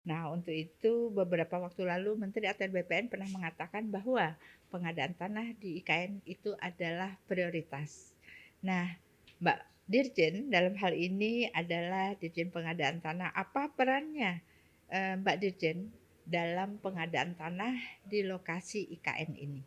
Nah, untuk itu beberapa waktu lalu Menteri ATR BPN pernah mengatakan bahwa pengadaan tanah di IKN itu adalah prioritas. Nah, Mbak Dirjen dalam hal ini adalah Dirjen Pengadaan Tanah. Apa perannya Mbak Dirjen dalam pengadaan tanah di lokasi IKN ini?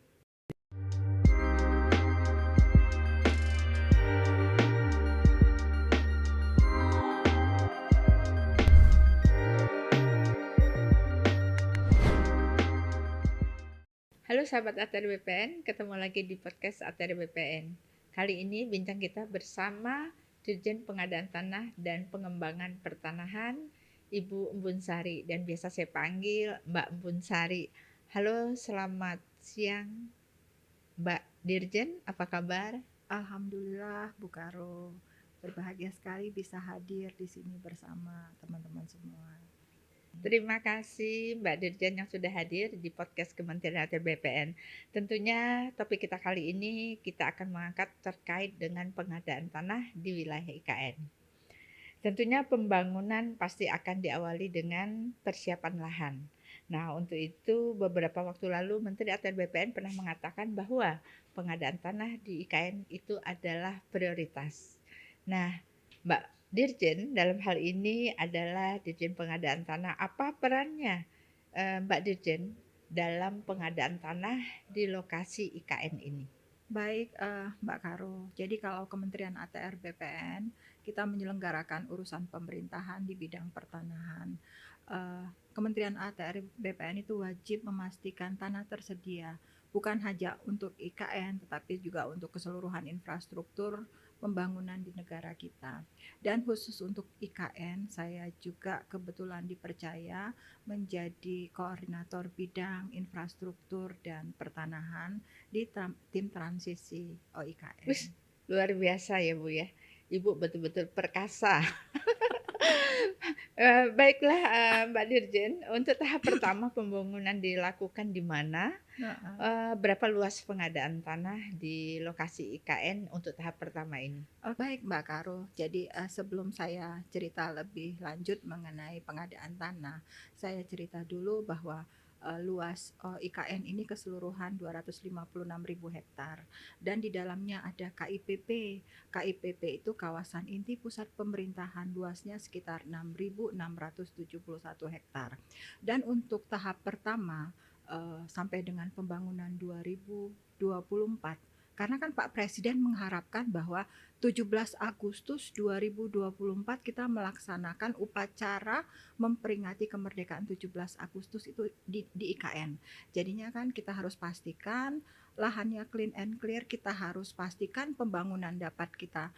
Halo sahabat ATR BPN, ketemu lagi di podcast ATR BPN. Kali ini bincang kita bersama Dirjen Pengadaan Tanah dan Pengembangan Pertanahan, Ibu Embun Sari, dan biasa saya panggil Mbak Embun Sari. Halo, selamat siang Mbak Dirjen, apa kabar? Alhamdulillah Bu Karo, berbahagia sekali bisa hadir di sini bersama teman-teman semua. Terima kasih Mbak Dirjen yang sudah hadir di podcast Kementerian ATR BPN. Tentunya topik kita kali ini kita akan mengangkat terkait dengan pengadaan tanah di wilayah IKN. Tentunya pembangunan pasti akan diawali dengan persiapan lahan. Nah, untuk itu beberapa waktu lalu Menteri ATR BPN pernah mengatakan bahwa pengadaan tanah di IKN itu adalah prioritas. Nah, Mbak Dirjen dalam hal ini adalah Dirjen Pengadaan Tanah. Apa perannya Mbak Dirjen dalam pengadaan tanah di lokasi IKN ini? Baik Mbak Karo, jadi kalau Kementerian ATR BPN kita menyelenggarakan urusan pemerintahan di bidang pertanahan. Kementerian ATR BPN itu wajib memastikan tanah tersedia bukan hanya untuk IKN tetapi juga untuk keseluruhan infrastruktur pembangunan di negara kita. Dan khusus untuk IKN, saya juga kebetulan dipercaya menjadi koordinator bidang infrastruktur dan pertanahan di tim transisi OIKN. Wis, luar biasa ya Bu ya. Ibu betul-betul perkasa. Baiklah Mbak Dirjen, untuk tahap pertama pembangunan dilakukan di mana? Nah, Berapa luas pengadaan tanah di lokasi IKN untuk tahap pertama ini? baik Mbak Karo, jadi sebelum saya cerita lebih lanjut mengenai pengadaan tanah, saya cerita dulu bahwa luas IKN ini keseluruhan 256.000 hektar dan di dalamnya ada KIPP. KIPP itu kawasan inti pusat pemerintahan, luasnya sekitar 6.671 hektar. Dan untuk tahap pertama sampai dengan pembangunan 2024, karena kan Pak Presiden mengharapkan bahwa 17 Agustus 2024 kita melaksanakan upacara memperingati kemerdekaan 17 Agustus itu di IKN. Jadinya kan kita harus pastikan lahannya clean and clear, kita harus pastikan pembangunan dapat kita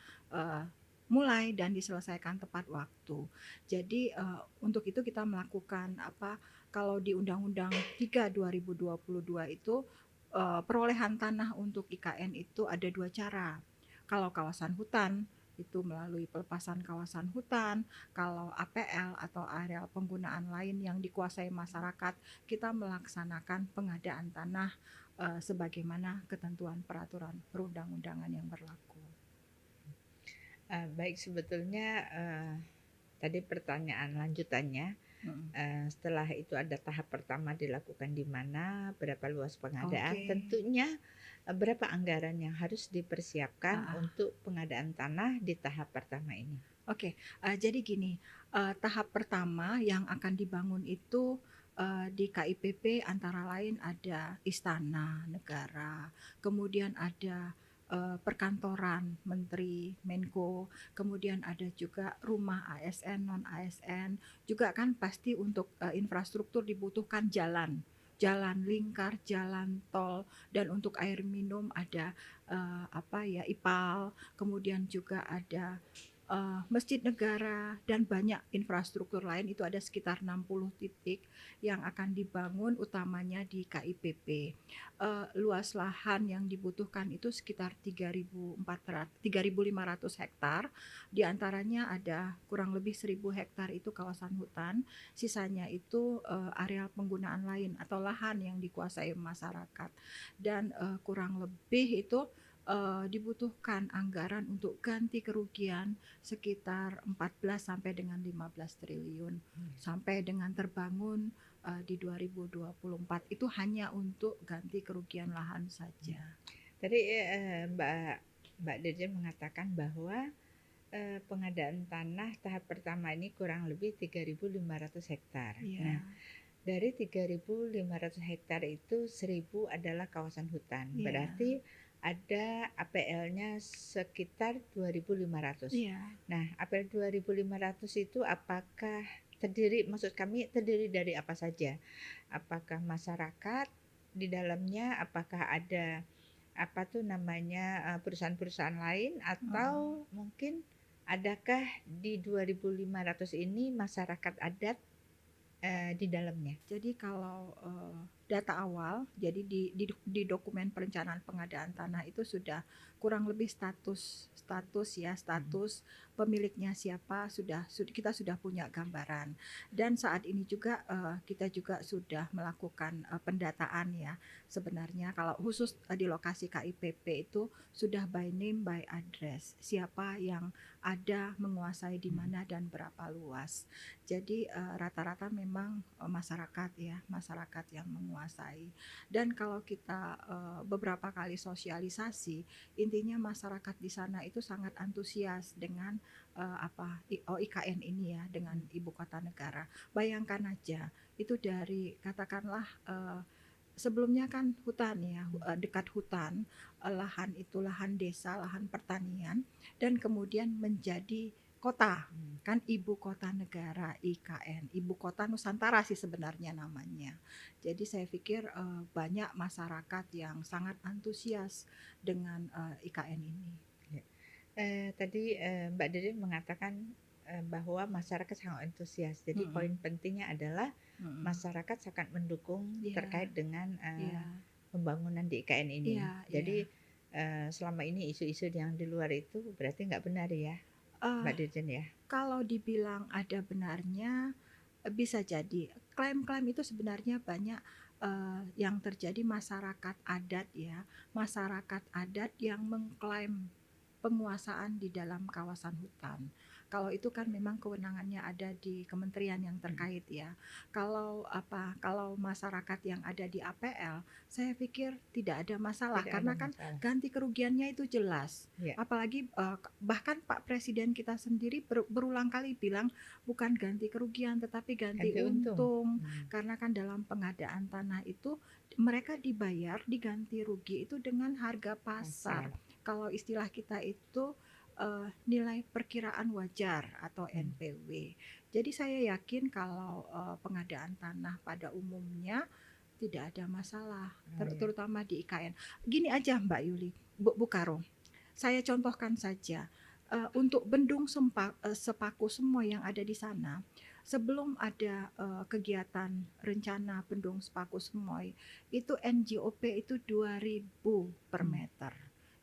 mulai dan diselesaikan tepat waktu. Jadi untuk itu kita melakukan kalau di Undang-Undang 3 2022 itu perolehan tanah untuk IKN itu ada dua cara. Kalau kawasan hutan itu melalui pelepasan kawasan hutan, kalau APL atau areal penggunaan lain yang dikuasai masyarakat, kita melaksanakan pengadaan tanah sebagaimana ketentuan peraturan perundang-undangan yang berlaku. Baik, sebetulnya tadi pertanyaan lanjutannya, setelah itu ada tahap pertama dilakukan di mana, berapa luas pengadaan, Oke. tentunya berapa anggaran yang harus dipersiapkan Ah, untuk pengadaan tanah di tahap pertama ini? Oke, jadi gini, tahap pertama yang akan dibangun itu di KIPP antara lain ada istana negara, kemudian ada perkantoran Menteri Menko, kemudian ada juga rumah ASN, non ASN, juga kan pasti untuk infrastruktur dibutuhkan jalan, jalan lingkar, jalan tol, dan untuk air minum ada IPAL, kemudian juga ada masjid negara dan banyak infrastruktur lain, itu ada sekitar 60 titik yang akan dibangun utamanya di KIPP. Luas lahan yang dibutuhkan itu sekitar 3.500 hektar, di antaranya ada kurang lebih 1.000 hektar itu kawasan hutan, sisanya itu areal penggunaan lain atau lahan yang dikuasai masyarakat, dan kurang lebih itu dibutuhkan anggaran untuk ganti kerugian sekitar 14 sampai dengan 15 triliun sampai dengan terbangun di 2024 itu hanya untuk ganti kerugian lahan saja. Tadi Mbak Dirjen mengatakan bahwa pengadaan tanah tahap pertama ini kurang lebih 3.500 hektar. Iya. Nah, dari 3.500 hektar itu 1.000 adalah kawasan hutan. Iya. Berarti ada APL-nya sekitar 2.500. Iya. Nah, APL 2.500 itu apakah maksud kami terdiri dari apa saja? Apakah masyarakat di dalamnya, apakah ada apa tuh namanya perusahaan-perusahaan lain, atau mungkin adakah di 2.500 ini masyarakat adat di dalamnya? Jadi kalau data awal, jadi di dokumen perencanaan pengadaan tanah itu sudah kurang lebih status pemiliknya siapa kita sudah punya gambaran. Dan saat ini juga kita juga sudah melakukan pendataan ya. Sebenarnya kalau khusus di lokasi KIPP itu sudah by name by address, siapa yang ada menguasai di mana dan berapa luas. Jadi rata-rata memang masyarakat yang menguasai. Dan kalau kita beberapa kali sosialisasi, intinya masyarakat di sana itu sangat antusias dengan IKN ini ya, dengan ibu kota negara. Bayangkan aja, itu dari katakanlah sebelumnya kan hutan ya, dekat hutan, lahan itu lahan desa, lahan pertanian, dan kemudian menjadi kota, kan ibu kota negara IKN, ibu kota Nusantara sih sebenarnya namanya. Jadi saya pikir banyak masyarakat yang sangat antusias dengan IKN ini. Tadi Mbak Dede mengatakan bahwa masyarakat sangat antusias. Jadi poin pentingnya adalah masyarakat sangat mendukung terkait dengan pembangunan di IKN ini. Jadi selama ini isu-isu yang di luar itu berarti nggak benar ya, Mbak Dirjen ya? Kalau dibilang ada benarnya, bisa jadi. Klaim-klaim itu sebenarnya banyak yang terjadi masyarakat adat ya, masyarakat adat yang mengklaim penguasaan di dalam kawasan hutan. Kalau itu kan memang kewenangannya ada di kementerian yang terkait ya. Kalau masyarakat yang ada di APL, saya pikir tidak ada masalah karena kan ganti kerugiannya itu jelas. Apalagi bahkan Pak Presiden kita sendiri berulang kali bilang bukan ganti kerugian tetapi ganti untung. Karena kan dalam pengadaan tanah itu mereka diganti rugi itu dengan harga pasar. Kalau istilah kita itu nilai perkiraan wajar atau NPW. Jadi saya yakin kalau pengadaan tanah pada umumnya tidak ada masalah, terutama di IKN. Gini aja Mbak Yuli, Bu Karo, saya contohkan saja untuk Bendung Sepaku semua yang ada di sana. Sebelum ada kegiatan rencana Bendung Sepaku Semoy, itu NJOP itu 2.000 per meter.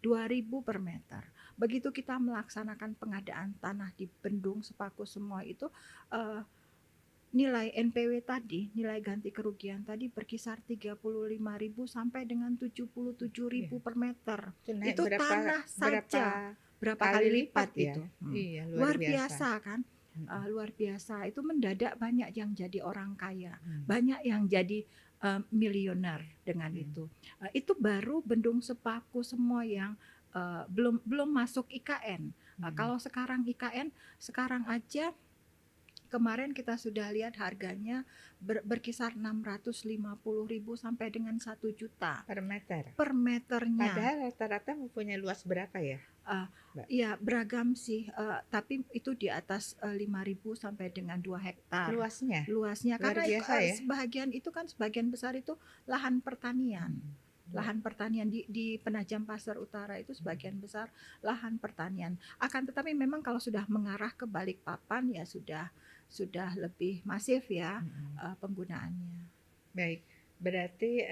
2.000 per meter. Begitu kita melaksanakan pengadaan tanah di Bendung Sepaku Semoy itu nilai NPW tadi, nilai ganti kerugian tadi berkisar 35.000 sampai dengan 77.000 per meter. Itu tanah saja berapa kali lipat ya? Itu. Iya, luar biasa kan? Luar biasa. Itu mendadak banyak yang jadi orang kaya, banyak yang jadi miliuner dengan itu. Itu baru Bendung Sepaku semua yang belum masuk IKN. Kalau sekarang IKN, sekarang aja kemarin kita sudah lihat harganya berkisar 650.000 sampai dengan 1 juta per meter. Per meternya. Padahal rata-rata mempunyai luas berapa ya? Ya beragam sih, tapi itu di atas 5.000 sampai dengan 2 hektar. Luasnya karena ya? Sebagian besar itu lahan pertanian. Lahan pertanian di Penajam Pasir Utara itu sebagian besar lahan pertanian. Akan tetapi memang kalau sudah mengarah ke Balikpapan ya sudah lebih masif ya penggunaannya. Baik, berarti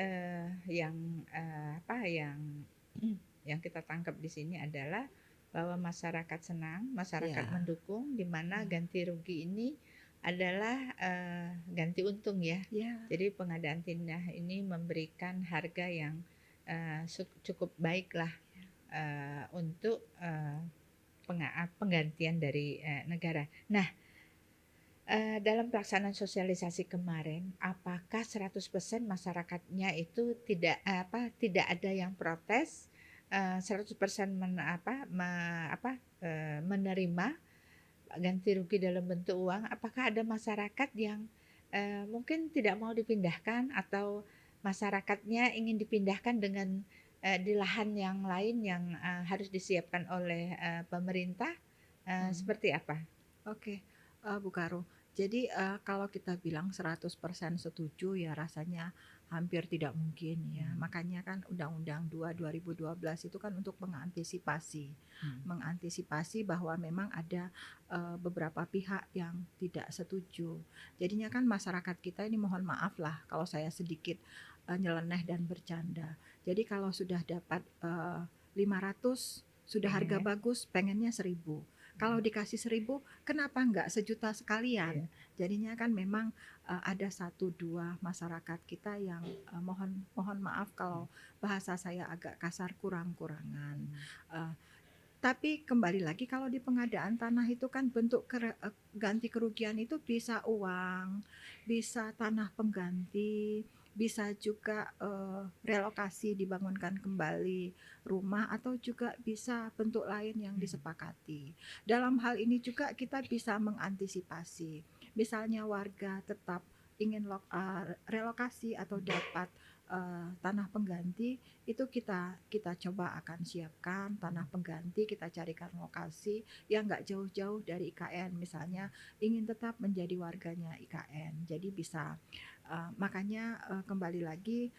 yang kita tangkap di sini adalah bahwa masyarakat senang, masyarakat mendukung, di mana ganti rugi ini adalah ganti untung ya. Jadi pengadaan tanah ini memberikan harga yang cukup baik lah untuk, penggantian dari, negara. Nah, dalam pelaksanaan sosialisasi kemarin, apakah 100% masyarakatnya itu tidak ada yang protes, 100% menerima ganti rugi dalam bentuk uang? Apakah ada masyarakat yang, mungkin tidak mau dipindahkan atau masyarakatnya ingin dipindahkan dengan, di lahan yang lain yang, harus disiapkan oleh, pemerintah, Mhm. seperti apa? Oke, Bu Karo. Jadi, kalau kita bilang 100% setuju ya rasanya hampir tidak mungkin ya. Mmm, Makanya kan Undang-Undang 2 2012 itu kan untuk mengantisipasi. mhm, Mengantisipasi bahwa memang ada, beberapa pihak yang tidak setuju. Jadinya kan masyarakat kita ini mohon maaf lah kalau saya sedikit, nyeleneh dan bercanda. Jadi kalau sudah dapat, 500 sudah harga pengennya bagus pengennya 1.000. Kalau mhm, dikasih 1.000 kenapa enggak sejuta iya, sekalian? Jadinya kan memang, ada satu 2 masyarakat kita yang, mohon mohon maaf mhm, kalau bahasa saya agak kasar kurang-kurangan. mhm, Eee, tapi kembali lagi kalau di pengadaan tanah itu kan bentuk ganti kerugian itu bisa uang, bisa tanah pengganti, bisa juga, relokasi dibangunkan kembali rumah atau juga bisa bentuk lain yang mhm, disepakati. Dalam hal ini juga kita bisa mengantisipasi. Misalnya warga tetap ingin relokasi atau mhm, dapat, tanah pengganti, itu kita kita coba akan siapkan tanah mhm, pengganti, kita carikan lokasi yang nggak jauh-jauh dari IKN. Misalnya ingin tetap menjadi warganya IKN, jadi bisa. Makanya, kembali lagi,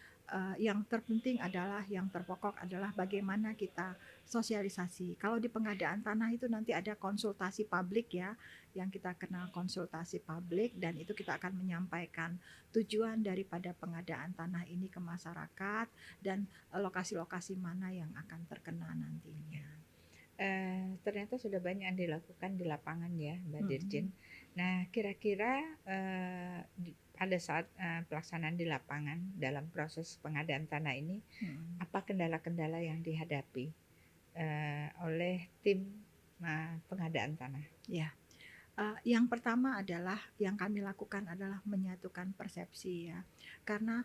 yang terpenting adalah yang terpokok adalah bagaimana kita sosialisasi. Kalau di pengadaan tanah itu nanti ada konsultasi publik ya, yang kita kenal konsultasi publik dan itu kita akan menyampaikan tujuan daripada pengadaan tanah ini ke masyarakat dan lokasi-lokasi mana yang akan terkena iya. nantinya. Ternyata sudah banyak yang dilakukan di lapangan ya, Mbak Dirjen. Mhm, Nah, kira-kira, pada saat, pelaksanaan di lapangan dalam proses pengadaan tanah ini, mhm. apa kendala-kendala yang dihadapi, oleh tim, pengadaan tanah? Ya, yang pertama adalah yang kami lakukan adalah menyatukan persepsi ya. Karena,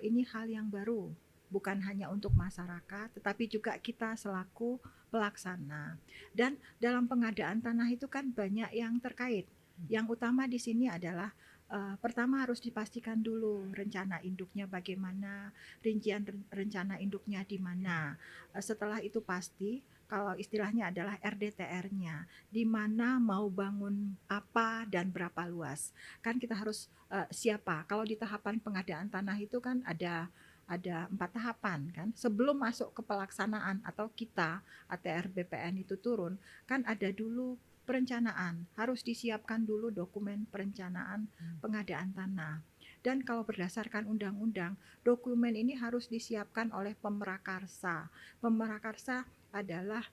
ini hal yang baru, bukan hanya untuk masyarakat, tetapi juga kita selaku pelaksana. Dan dalam pengadaan tanah itu kan banyak yang terkait. Mhm, Yang utama di sini adalah, pertama harus dipastikan dulu rencana induknya bagaimana, rincian rencana induknya di mana. Setelah itu pasti, kalau istilahnya adalah RDTR-nya di mana mau bangun apa dan berapa luas. Kan kita harus, siapa, kalau di tahapan pengadaan tanah itu kan ada 4 tahapan kan. Sebelum masuk ke pelaksanaan atau kita ATR BPN itu turun, kan ada dulu perencanaan, harus disiapkan dulu dokumen perencanaan mhm, pengadaan tanah. Dan kalau berdasarkan undang-undang, dokumen ini harus disiapkan oleh pemrakarsa. Pemrakarsa adalah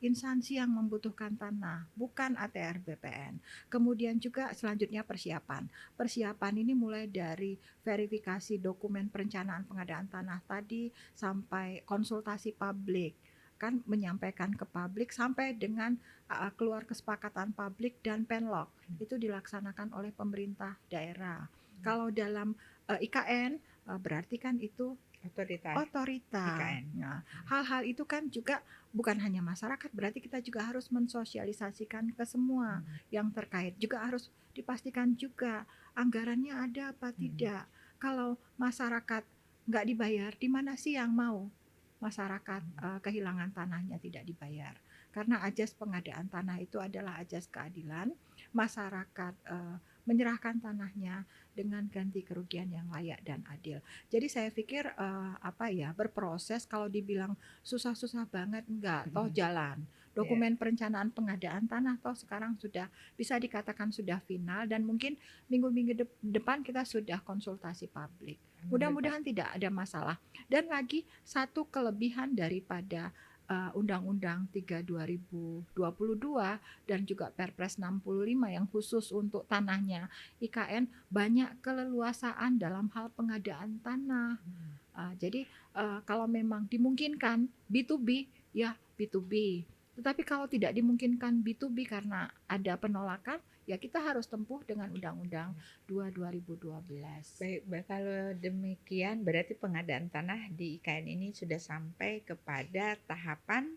instansi yang membutuhkan tanah, bukan ATR BPN. Kemudian juga selanjutnya persiapan. Persiapan ini mulai dari verifikasi dokumen perencanaan pengadaan tanah tadi sampai konsultasi publik kan menyampaikan ke publik sampai dengan keluar kesepakatan publik dan penlok mhm, itu dilaksanakan oleh pemerintah daerah. mhm. Kalau dalam IKN berarti kan itu Otorita otorita. IKN. Nah, Mhm, hal-hal itu kan juga bukan hanya masyarakat, berarti kita juga harus mensosialisasikan ke semua mhm, yang terkait. Juga harus dipastikan juga anggarannya ada apa mhm, tidak. Kalau masyarakat nggak dibayar, di mana sih yang mau masyarakat mhm, kehilangan tanahnya tidak dibayar? Karena ajas pengadaan tanah itu adalah ajas keadilan, masyarakat menyerahkan tanahnya dengan ganti kerugian yang layak dan adil. Jadi saya pikir, apa ya, berproses kalau dibilang susah-susah banget, enggak, toh mhm. jalan. Iya, Dokumen perencanaan pengadaan tanah toh sekarang sudah bisa dikatakan sudah final dan mungkin minggu-minggu depan kita sudah konsultasi publik. menurut Pak Mudah-mudahan tidak ada masalah. Dan lagi satu kelebihan daripada, Undang-Undang 3 2022 dan juga Perpres 65 yang khusus untuk tanahnya IKN banyak keleluasaan dalam hal pengadaan tanah. mhm, Jadi, kalau memang dimungkinkan B2B, ya B2B. Tetapi kalau tidak dimungkinkan B2B karena ada penolakan, ya kita harus tempuh dengan Undang-Undang 2 2012. Baik, kalau demikian berarti pengadaan tanah di IKN ini sudah sampai kepada tahapan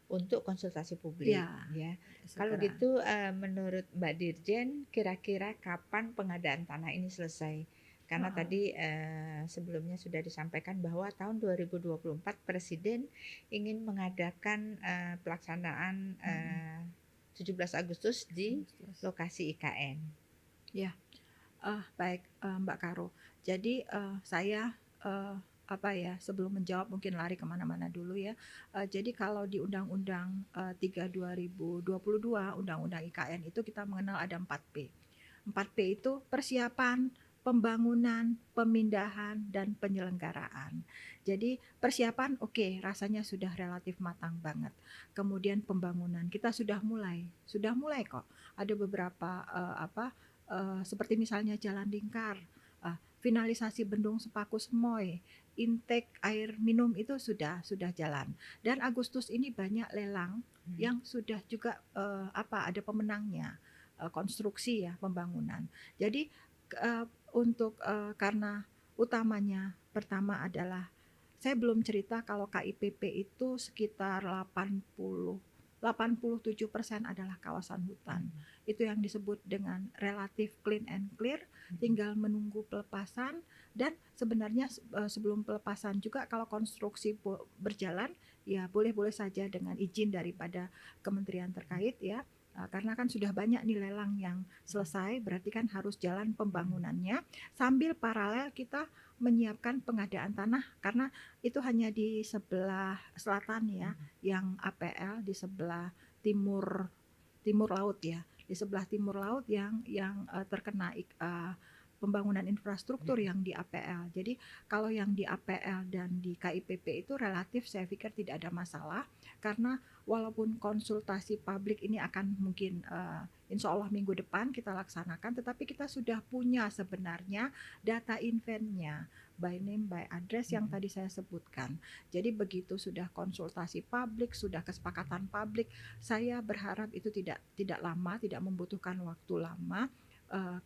untuk konsultasi publik, Ya, ya. Kalau segera. gitu, menurut Mbak Dirjen, kira-kira kapan pengadaan tanah ini selesai? Karena Heeh. tadi, sebelumnya sudah disampaikan bahwa tahun 2024 Presiden ingin mengadakan, pelaksanaan, 17 Agustus di lokasi IKN. Ya. Baik, Mbak Karo. Jadi, saya, sebelum menjawab mungkin lari kemana-mana dulu ya. Jadi kalau di Undang-Undang 3 2022, Undang-Undang IKN itu kita mengenal ada 4P. 4P itu persiapan, pembangunan, pemindahan, dan penyelenggaraan. Jadi persiapan oke, rasanya sudah relatif matang banget. Kemudian pembangunan kita sudah mulai kok. Ada beberapa seperti misalnya Jalan Lingkar, finalisasi Bendung Sepaku Semoy, intake air minum itu sudah jalan. Dan Agustus ini banyak lelang yang sudah juga ada pemenangnya, konstruksi ya, pembangunan. Jadi karena utamanya pertama adalah saya belum cerita kalau KIPP itu sekitar 87% adalah kawasan hutan. Itu yang disebut dengan relatif clean and clear, tinggal menunggu pelepasan. Dan sebenarnya sebelum pelepasan juga kalau konstruksi berjalan, ya boleh-boleh saja dengan izin daripada kementerian terkait ya. Karena kan sudah banyak nih lelang yang selesai, berarti kan harus jalan pembangunannya. Sambil paralel kita menyiapkan pengadaan tanah, karena itu hanya di sebelah selatan ya, yang APL di sebelah timur laut ya, di sebelah timur laut yang terkena pembangunan infrastruktur yang di APL. Jadi kalau yang di APL dan di KIPP itu relatif saya pikir tidak ada masalah, karena walaupun konsultasi publik ini akan mungkin insya Allah minggu depan kita laksanakan, tetapi kita sudah punya sebenarnya data inventnya by name by address yang tadi saya sebutkan. Jadi begitu sudah konsultasi publik, sudah kesepakatan publik, saya berharap itu tidak lama, tidak membutuhkan waktu lama.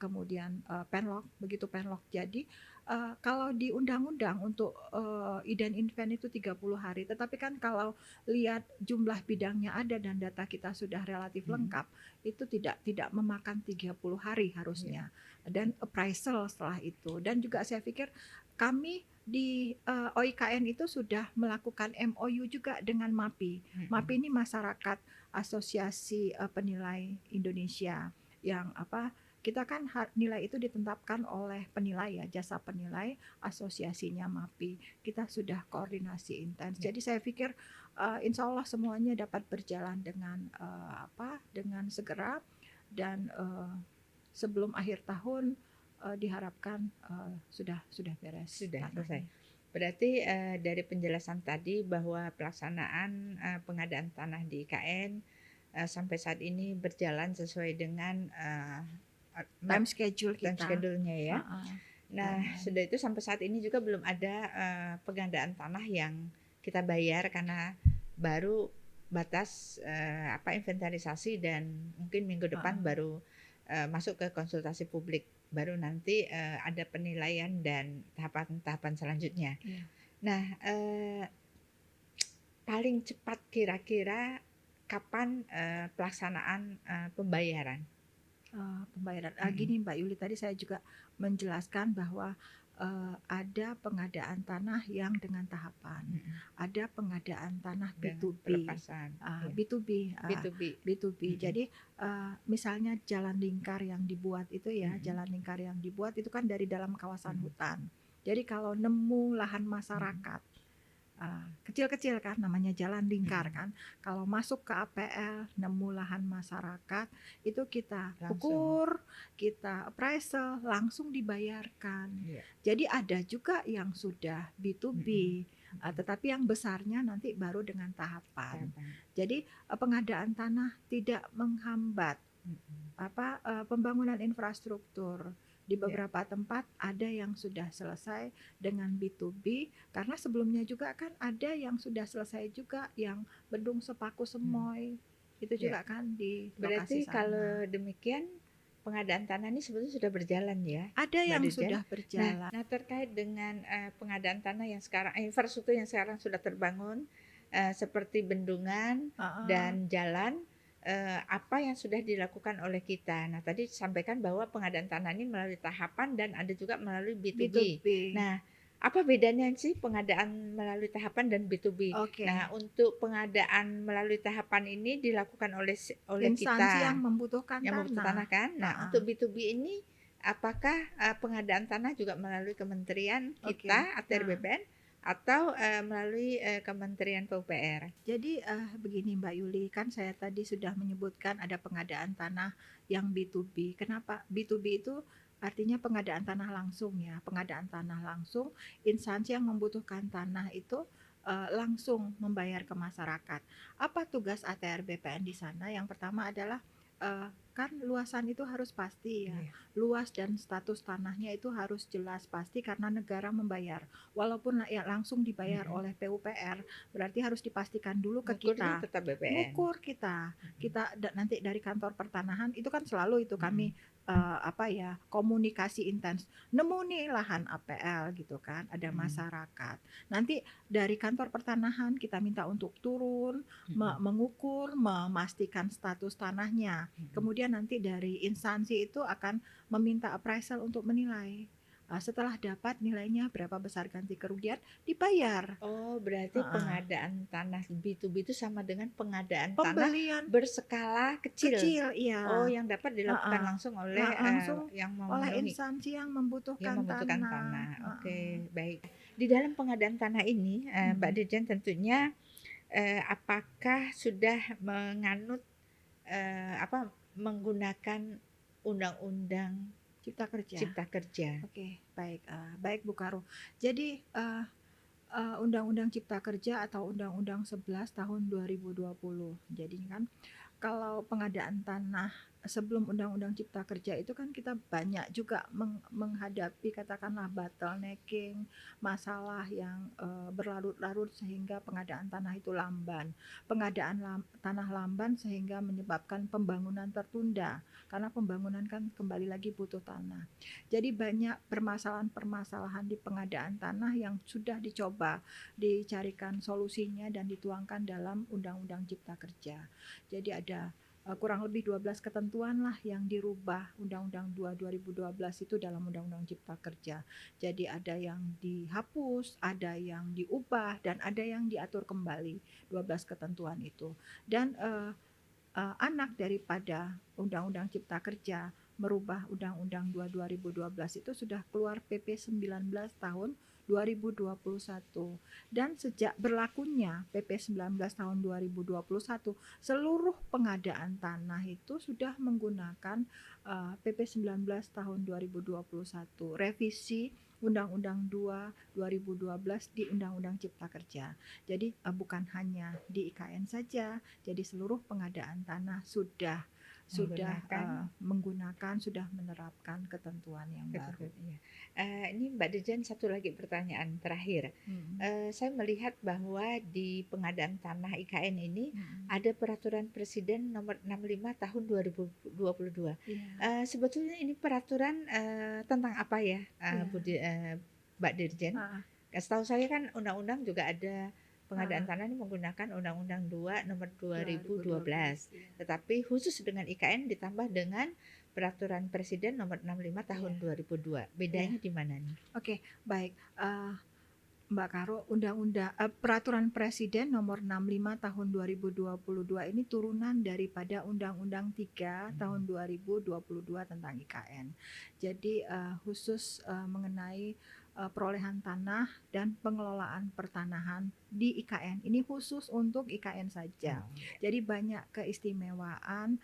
Kemudian penlok, begitu penlok jadi kalau di undang-undang untuk ident invent itu 30 hari, tetapi kan kalau lihat jumlah bidangnya ada dan data kita sudah relatif lengkap, itu tidak memakan 30 hari harusnya, dan appraisal setelah itu. Dan juga saya pikir kami di OIKN itu sudah melakukan MOU juga dengan MAPI. MAPI ini Masyarakat Asosiasi Penilai Indonesia, yang kita kan nilai itu ditetapkan oleh penilai ya, jasa penilai asosiasinya MAPI. Kita sudah koordinasi intens. Jadi saya pikir insya Allah semuanya dapat berjalan dengan segera, dan sebelum akhir tahun diharapkan sudah beres. Sudah selesai. Berarti dari penjelasan tadi bahwa pelaksanaan pengadaan tanah di IKN sampai saat ini berjalan sesuai dengan time schedule-nya ya. Nah, sudah itu sampai saat ini juga belum ada pengadaan tanah yang kita bayar karena baru batas inventarisasi, dan mungkin minggu depan baru masuk ke konsultasi publik, baru nanti ada penilaian dan tahapan-tahapan selanjutnya. Nah, paling cepat kira-kira kapan pelaksanaan pembayaran? Gini Mbak Yuli, tadi saya juga menjelaskan bahwa ada pengadaan tanah yang dengan tahapan, ada pengadaan tanah B2B, B2B. Jadi misalnya Jalan Lingkar yang dibuat itu ya, Jalan Lingkar yang dibuat itu kan dari dalam kawasan hutan. Jadi kalau nemu lahan masyarakat kecil-kecil kan, namanya Jalan Lingkar kan, kalau masuk ke APL nemu lahan masyarakat, itu kita ukur, kita appraisal, langsung dibayarkan. Jadi ada juga yang sudah B2B, tetapi yang besarnya nanti baru dengan tahapan. Jadi pengadaan tanah tidak menghambat pembangunan infrastruktur Di Ya. beberapa tempat ada yang sudah selesai dengan B2B, karena sebelumnya juga kan ada yang sudah selesai juga, yang Bendung Sepaku Hmm. Semoy, itu Ya. juga kan di lokasi Berarti sana. kalau demikian pengadaan tanah ini sebetulnya sudah berjalan ya, Ada Mbak yang Dirjen. sudah Nah, berjalan. terkait dengan pengadaan tanah yang sekarang, infrastruktur yang sekarang sudah terbangun, seperti bendungan Heeh, dan jalan, apa yang sudah dilakukan oleh kita. Nah, tadi disampaikan bahwa pengadaan tanah ini melalui tahapan dan ada juga melalui B2B. B2B. Nah, apa bedanya sih pengadaan melalui tahapan dan B2B? Nah, Oke. untuk pengadaan melalui tahapan ini dilakukan oleh Instansi yang kita membutuhkan yang membutuhkan tanah. tanah kan. Nah, Heeh. untuk B2B ini apakah pengadaan tanah juga melalui kementerian Oke. kita ATR Nah, BPN atau melalui Kementerian PUPR? jadi begini Mbak Yuli, kan saya tadi sudah menyebutkan ada pengadaan tanah yang B2B. Kenapa? B2B itu artinya pengadaan tanah langsung ya. Pengadaan tanah langsung, instansi yang membutuhkan tanah itu langsung membayar ke masyarakat. Apa tugas ATR BPN di sana? Yang pertama adalah kan luasan itu harus pasti ya. Iya. Luas dan status tanahnya itu harus jelas pasti karena negara membayar. Walaupun ya langsung dibayar Mm-mm. oleh PUPR, berarti harus dipastikan dulu ke Ngukurnya kita. tetap BPN. Ngukur kita. Kita nanti dari kantor pertanahan itu kan selalu itu Mm-mm. kami komunikasi intens. Nemu nih lahan APL gitu kan, ada Mm-mm. masyarakat. Nanti dari kantor pertanahan kita minta untuk turun, Mm-mm. mengukur, memastikan status tanahnya. Mm-mm. Kemudian nanti dari instansi itu akan meminta appraisal untuk menilai. Setelah dapat nilainya berapa besar ganti kerugian, dibayar. Oh, berarti Heeh. pengadaan tanah B2B itu sama dengan pengadaan tanah Pembelian berskala kecil. kecil, Oh, iya. yang dapat dilakukan Heeh. langsung oleh Langsung yang oleh memenuhi, instansi yang yang membutuhkan membutuhkan tanah. tanah. Heeh. Oke, baik. Di dalam pengadaan tanah ini, Mbak Mm-mm. Dirjen tentunya apakah sudah menganut menggunakan undang-undang Cipta Kerja. Cipta Kerja? Oke, baik, baik Bu Karo. Jadi Undang-Undang Cipta Kerja atau Undang-Undang 11 tahun 2020. Jadi kan kalau pengadaan tanah sebelum Undang-Undang Cipta Kerja itu kan kita banyak juga menghadapi katakanlah bottlenecking, masalah yang berlarut-larut sehingga pengadaan tanah itu lamban. Pengadaan tanah lamban sehingga menyebabkan pembangunan tertunda karena pembangunan kan kembali lagi butuh tanah. Jadi banyak permasalahan-permasalahan di pengadaan tanah yang sudah dicoba dicarikan solusinya dan dituangkan dalam Undang-Undang Cipta Kerja. Jadi ada kurang lebih 12 ketentuan lah yang dirubah Undang-Undang 2 2012 itu dalam Undang-Undang Cipta Kerja. Jadi ada yang dihapus, ada yang diubah dan ada yang diatur kembali 12 ketentuan itu. Dan anak daripada Undang-Undang Cipta Kerja merubah Undang-Undang 2 2012 itu sudah keluar PP 19 tahun 2021 dan sejak berlakunya PP 19 tahun 2021 seluruh pengadaan tanah itu sudah menggunakan PP 19 tahun 2021 revisi Undang-Undang 2 2012 di Undang-Undang Cipta Kerja. Jadi bukan hanya di IKN saja, jadi seluruh pengadaan tanah sudah Menggunakan menggunakan, sudah menerapkan ketentuan yang baru. ketentuan, iya. Ini Mbak Dirjen satu lagi pertanyaan terakhir. Mm-mm. Saya melihat bahwa di pengadaan tanah IKN ini Mm-mm. ada peraturan Presiden nomor 65 tahun 2022. Iya. Sebetulnya ini peraturan tentang apa ya, Iya. Mbak Dirjen? Ah, Setahu saya kan undang-undang juga ada pengadaan ah, tanah ini menggunakan Undang-Undang 2 nomor 2012. 2012. Iya. Tetapi khusus dengan IKN ditambah dengan Peraturan Presiden nomor 65 tahun Iya. 2002. Iya. Bedanya di mana nih? Oke, baik. Mbak Karo, Peraturan Presiden Nomor 65 Tahun 2022 ini turunan daripada Undang-Undang 3 Tahun 2022 tentang IKN. Jadi khusus mengenai perolehan tanah dan pengelolaan pertanahan di IKN. Ini khusus untuk IKN saja. Oh, Jadi banyak keistimewaan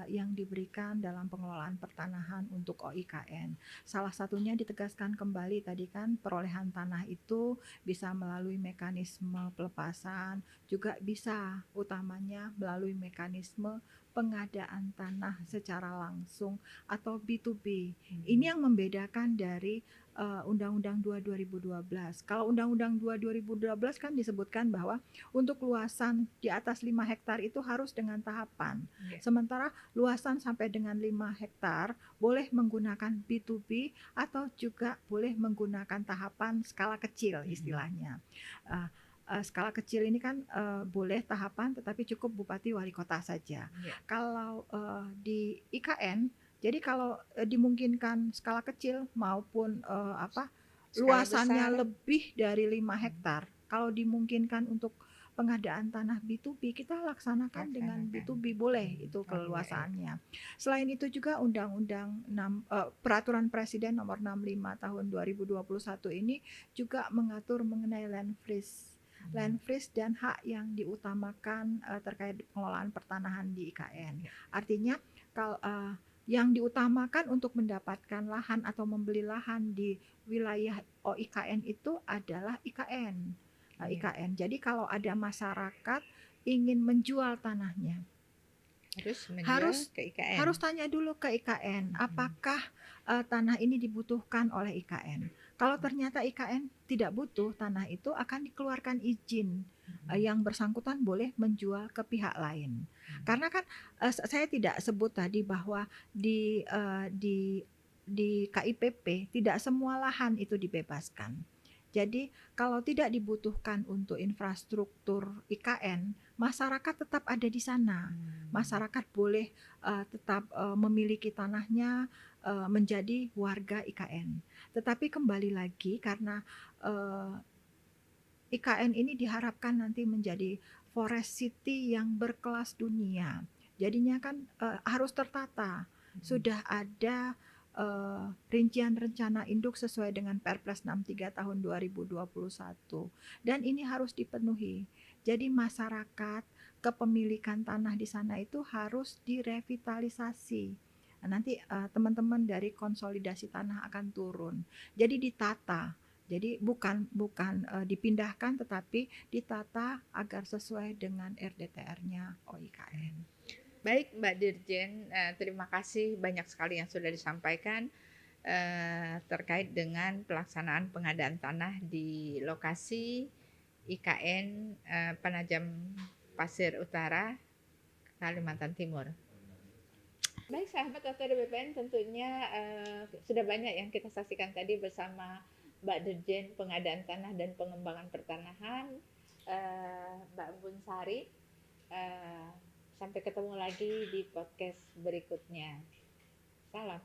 yang diberikan dalam pengelolaan pertanahan untuk OIKN. Salah satunya ditegaskan kembali tadi kan perolehan tanah itu bisa melalui mekanisme pelepasan, juga bisa utamanya melalui mekanisme pengadaan tanah secara langsung atau B2B. Ini yang membedakan dari Undang-Undang 2 2012. Kalau Undang-Undang 2 2012 kan disebutkan bahwa untuk luasan di atas 5 hektar itu harus dengan tahapan. Sementara luasan sampai dengan 5 hektar boleh menggunakan B2B atau juga boleh menggunakan tahapan skala kecil istilahnya. Skala kecil ini kan boleh tahapan tetapi cukup bupati wali kota saja. Kalau di IKN, jadi kalau dimungkinkan skala kecil maupun luasannya lebih dari 5 hektar, kalau dimungkinkan untuk pengadaan tanah B2B, kita laksanakan dengan B2B, boleh itu keluasannya. Selain itu juga Undang-Undang Peraturan Presiden Nomor 65 Tahun 2021 ini juga mengatur mengenai land freeze dan hak yang diutamakan terkait pengelolaan pertanahan di IKN. Artinya kalau yang diutamakan untuk mendapatkan lahan atau membeli lahan di wilayah OIKN itu adalah IKN. Jadi kalau ada masyarakat ingin menjual tanahnya, harus tanya dulu ke IKN, apakah tanah ini dibutuhkan oleh IKN. Kalau ternyata IKN tidak butuh tanah itu, akan dikeluarkan izin yang bersangkutan boleh menjual ke pihak lain. Karena kan saya tidak sebut tadi bahwa di KIPP tidak semua lahan itu dibebaskan. Jadi kalau tidak dibutuhkan untuk infrastruktur IKN, masyarakat tetap ada di sana. Masyarakat boleh tetap memiliki tanahnya, menjadi warga IKN. Tetapi kembali lagi karena IKN ini diharapkan nanti menjadi forest city yang berkelas dunia. Jadinya kan harus tertata. Sudah ada rincian rencana induk sesuai dengan Perpres 63 tahun 2021. Dan ini harus dipenuhi. Jadi masyarakat kepemilikan tanah di sana itu harus direvitalisasi. Nanti teman-teman dari konsolidasi tanah akan turun. Jadi ditata. Jadi bukan dipindahkan tetapi ditata agar sesuai dengan RDTR-nya OIKN. Baik Mbak Dirjen, terima kasih banyak sekali yang sudah disampaikan terkait dengan pelaksanaan pengadaan tanah di lokasi IKN Penajam Pasir Utara, Kalimantan Timur. Baik sahabat ATR BPN, tentunya sudah banyak yang kita saksikan tadi bersama Mbak Dirjen Pengadaan Tanah dan Pengembangan Pertanahan, Mbak Bunsari. Sampai ketemu lagi di podcast berikutnya. Salam.